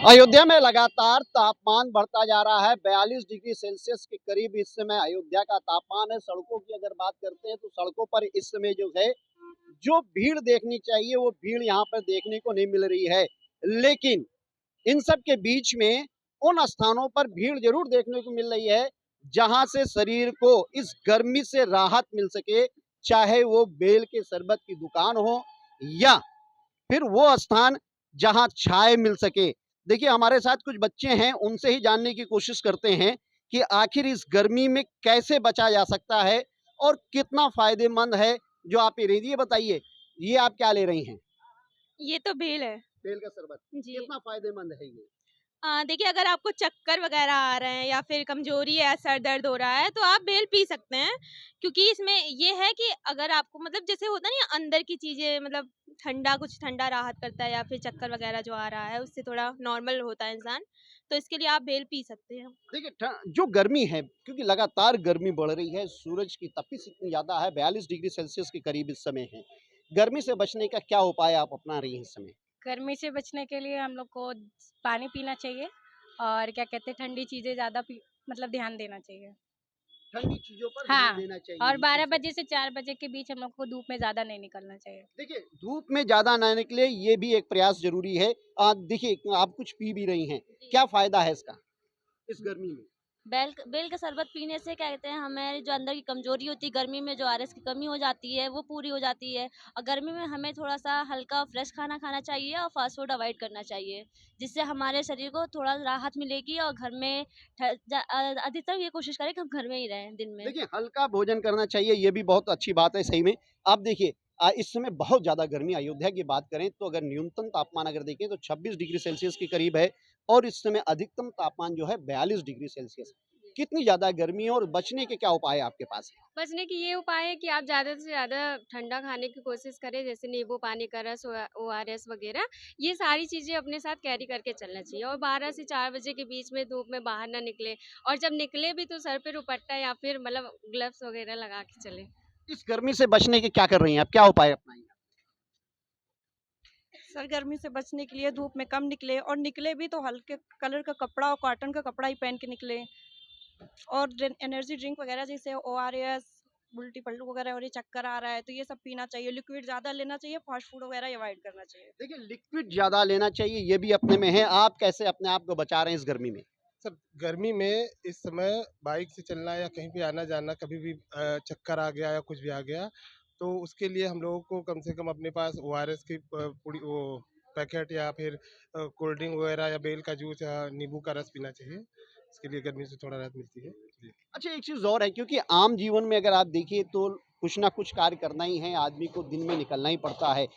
अयोध्या में लगातार तापमान बढ़ता जा रहा है। 42 डिग्री सेल्सियस के करीब इस समय अयोध्या का तापमान है। सड़कों की अगर बात करते हैं तो सड़कों पर इस समय जो है जो भीड़ देखनी चाहिए वो भीड़ यहाँ पर देखने को नहीं मिल रही है। लेकिन इन सब के बीच में उन स्थानों पर भीड़ जरूर देखने को मिल रही है जहां से शरीर को इस गर्मी से राहत मिल सके, चाहे वो बेल के शरबत की दुकान हो या फिर वो स्थान जहां छाए मिल सके। देखिए हमारे साथ कुछ बच्चे हैं, उनसे ही जानने की कोशिश करते हैं कि आखिर इस गर्मी में कैसे बचा जा सकता है और कितना फायदेमंद है। जो आप ये बताइए, ये आप क्या ले रही हैं? ये तो बेल है। बेल का शरबत जी। कितना फायदेमंद है ये? देखिए, अगर आपको चक्कर वगैरह आ रहे हैं या फिर कमज़ोरी है, सर दर्द हो रहा है, तो आप बेल पी सकते हैं। क्योंकि इसमें ये है कि अगर आपको मतलब जैसे होता नहीं है अंदर की चीज़ें मतलब कुछ ठंडा राहत करता है या फिर चक्कर वगैरह जो आ रहा है, उससे थोड़ा नॉर्मल होता है इंसान, तो इसके लिए आप बेल पी सकते हैं। देखिए जो गर्मी है, क्योंकि लगातार गर्मी बढ़ रही है, सूरज की तपिश इतनी ज्यादा है, 42 डिग्री सेल्सियस के करीब इस समय है। गर्मी से बचने का क्या उपाय आप अपना रही हैं इस समय? गर्मी से बचने के लिए हम लोग को पानी पीना चाहिए और क्या कहते हैं ठंडी चीज़ें ज़्यादा पी मतलब ध्यान देना चाहिए। ठंडी चीजों पर ध्यान हाँ, देना चाहिए और 12 विशेष। बजे से 4 बजे के बीच हम लोग को धूप में ज़्यादा नहीं निकलना चाहिए। देखिए, धूप में ज़्यादा ना निकले ये भी एक प्रयास ज़रूरी है। देखिए आप कुछ पी भी रही हैं, क्या फ़ायदा है इसका, इस गर्मी में? बेल का शरबत पीने से क्या कहते हैं हमारे जो अंदर की कमजोरी होती है गर्मी में जो आरएस की कमी हो जाती है वो पूरी हो जाती है। और गर्मी में हमें थोड़ा सा हल्का फ्रेश खाना खाना चाहिए और फास्ट फूड अवॉइड करना चाहिए, जिससे हमारे शरीर को थोड़ा राहत मिलेगी। और घर में अधिकतर ये कोशिश करें कि हम घर में ही रहें दिन में। देखिए हल्का भोजन करना चाहिए, ये भी बहुत अच्छी बात है सही में। आप देखिए इस समय बहुत ज़्यादा गर्मी, अयोध्या की बात करें तो अगर न्यूनतम तापमान अगर देखें तो 26 डिग्री सेल्सियस के करीब है और इस समय अधिकतम तापमान जो है 42 डिग्री सेल्सियस। कितनी ज़्यादा गर्मी है और बचने के क्या उपाय आपके पास हैं? बचने की ये उपाय है कि आप ज़्यादा से ज़्यादा ठंडा खाने की कोशिश करें, जैसे नींबू पानी का रस, ओआरएस वगैरह। ये सारी चीज़ें अपने साथ कैरी करके चलना चाहिए और 12 से 4 बजे के बीच में धूप में बाहर ना निकलें और जब निकले भी तो सर पे दुपट्टा या फिर मतलब ग्लव्स वगैरह लगा के चलें। इस गर्मी से बचने के क्या कर रही हैं आप? क्या उपाय अपनाएँगी? सर गर्मी से बचने के लिए धूप में कम निकले और निकले भी तो हल्के कलर का कपड़ा और कॉटन का कपड़ा ही पहन के निकले। और एनर्जी ड्रिंक वगैरह जैसे ओआरएस, उल्टी पल्लू वगैरह और ये चक्कर आ रहा है तो ये सब पीना चाहिए। लिक्विड ज़्यादा लेना चाहिए, फास्ट फूड वगैरह अवॉइड करना चाहिए। देखिए लिक्विड ज़्यादा लेना चाहिए, ये भी अपने में है। आप कैसे अपने आप को बचा रहे हैं इस गर्मी में? सर गर्मी में इस समय बाइक से चलना या कहीं भी आना जाना कभी भी चक्कर आ गया या कुछ भी आ गया तो उसके लिए हम लोगों को कम से कम अपने पास ओआरएस की पूरी वो पैकेट या फिर कोल्ड ड्रिंक वगैरह या बेल का जूस या नींबू का रस पीना चाहिए। इसके लिए गर्मी से थोड़ा राहत मिलती है जी। अच्छा एक चीज़ और है, क्योंकि आम जीवन में अगर आप देखिए तो कुछ ना कुछ कार्य करना ही है, आदमी को दिन में निकलना ही पड़ता है।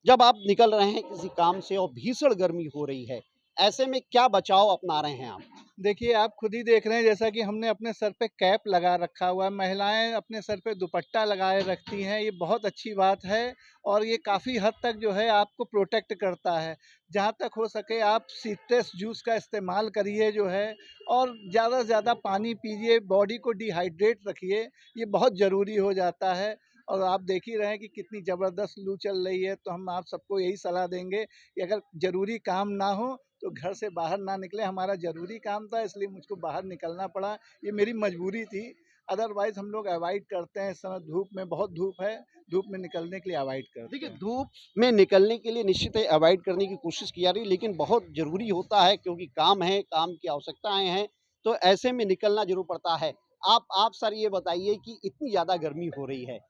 जब आप निकल रहे हैं किसी काम से और भीषण गर्मी हो रही है, ऐसे में क्या बचाव अपना रहे हैं आप? देखिए, आप खुद ही देख रहे हैं जैसा कि हमने अपने सर पे कैप लगा रखा हुआ है, महिलाएँ अपने सर पे दुपट्टा लगाए रखती हैं, ये बहुत अच्छी बात है और ये काफ़ी हद तक जो है आपको प्रोटेक्ट करता है। जहाँ तक हो सके आप सिट्रस जूस का इस्तेमाल करिए जो है और ज़्यादा से ज़्यादा पानी पीजिए, बॉडी को डिहाइड्रेट रखिए, ये बहुत ज़रूरी हो जाता है। और आप देख ही रहे हैं कि कितनी ज़बरदस्त लू चल रही है, तो हम आप सबको यही सलाह देंगे कि अगर ज़रूरी काम ना हो तो घर से बाहर ना निकले। हमारा ज़रूरी काम था इसलिए मुझको बाहर निकलना पड़ा, ये मेरी मजबूरी थी। अदरवाइज़ हम लोग अवॉइड करते हैं, इस समय धूप में बहुत धूप है, धूप में निकलने के लिए अवॉइड करते देखिए हैं। धूप में निकलने के लिए निश्चित है अवॉइड करने की कोशिश की जा रही है, लेकिन बहुत ज़रूरी होता है क्योंकि काम है, काम की आवश्यकताएँ हैं, तो ऐसे में निकलना ज़रूर पड़ता है। आप सर ये बताइए कि इतनी ज़्यादा गर्मी हो रही है,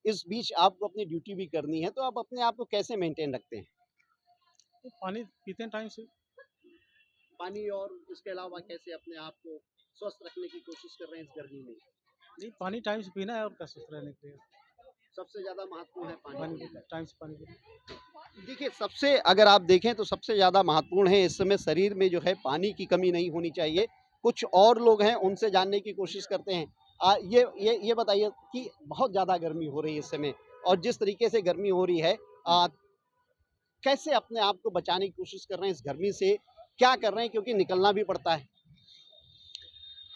इस बीच आपको अपनी ड्यूटी भी करनी है, तो आप अपने आप को कैसे मेंटेन रखते हैं? पानी पीते हैं टाइम से। पानी और इसके अलावा कैसे अपने आप को स्वस्थ रखने की कोशिश कर रहे हैं इस गर्मी में? नहीं, पानी टाइम से पीना है और क्या स्वस्थ रहने के लिए। सबसे ज़्यादा महत्वपूर्ण है पानी पानी पीना। टाइम से पानी पीना। देखिए सबसे अगर आप देखें तो सबसे ज़्यादा महत्वपूर्ण है इस समय शरीर में जो है पानी की कमी नहीं होनी चाहिए। कुछ और लोग हैं उनसे जानने की कोशिश करते हैं। ये बताइए कि बहुत ज़्यादा गर्मी हो रही है इस समय और जिस तरीके से गर्मी हो रही है कैसे अपने आप को बचाने की कोशिश कर रहे हैं इस गर्मी से? क्या कर रहे हैं क्योंकि निकलना भी पड़ता है?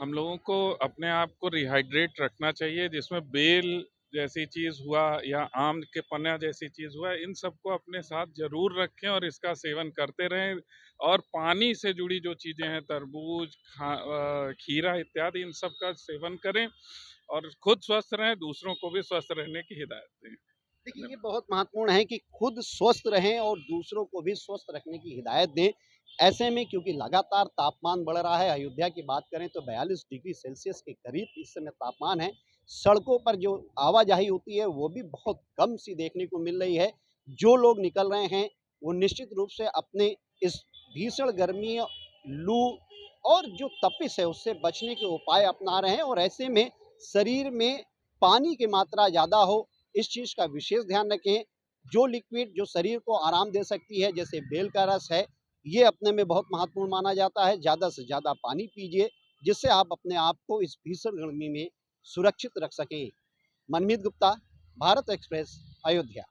हम लोगों को अपने आप को रिहाइड्रेट रखना चाहिए, जिसमें बेल जैसी चीज़ हुआ या आम के पन्ना जैसी चीज़ हुआ, इन सबको अपने साथ ज़रूर रखें और इसका सेवन करते रहें। और पानी से जुड़ी जो चीज़ें हैं, तरबूज, खीरा इत्यादि, इन सब का सेवन करें और खुद स्वस्थ रहें, दूसरों को भी स्वस्थ रहने की हिदायत दें। देखिए, ये बहुत महत्वपूर्ण है कि खुद स्वस्थ रहें और दूसरों को भी स्वस्थ रखने की हिदायत दें। ऐसे में क्योंकि लगातार तापमान बढ़ रहा है, अयोध्या की बात करें तो 42 डिग्री सेल्सियस के करीब इस समय तापमान है। सड़कों पर जो आवाजाही होती है वो भी बहुत कम सी देखने को मिल रही है। जो लोग निकल रहे हैं वो निश्चित रूप से अपने इस भीषण गर्मी, लू और जो तपिश है उससे बचने के उपाय अपना रहे हैं, और ऐसे में शरीर में पानी की मात्रा ज़्यादा हो, इस चीज़ का विशेष ध्यान रखें। जो लिक्विड जो शरीर को आराम दे सकती है, जैसे बेल का रस है, ये अपने में बहुत महत्वपूर्ण माना जाता है। ज़्यादा से ज़्यादा पानी पीजिए, जिससे आप अपने आप को इस भीषण गर्मी में सुरक्षित रख सकें। मनमीत गुप्ता, भारत एक्सप्रेस, अयोध्या।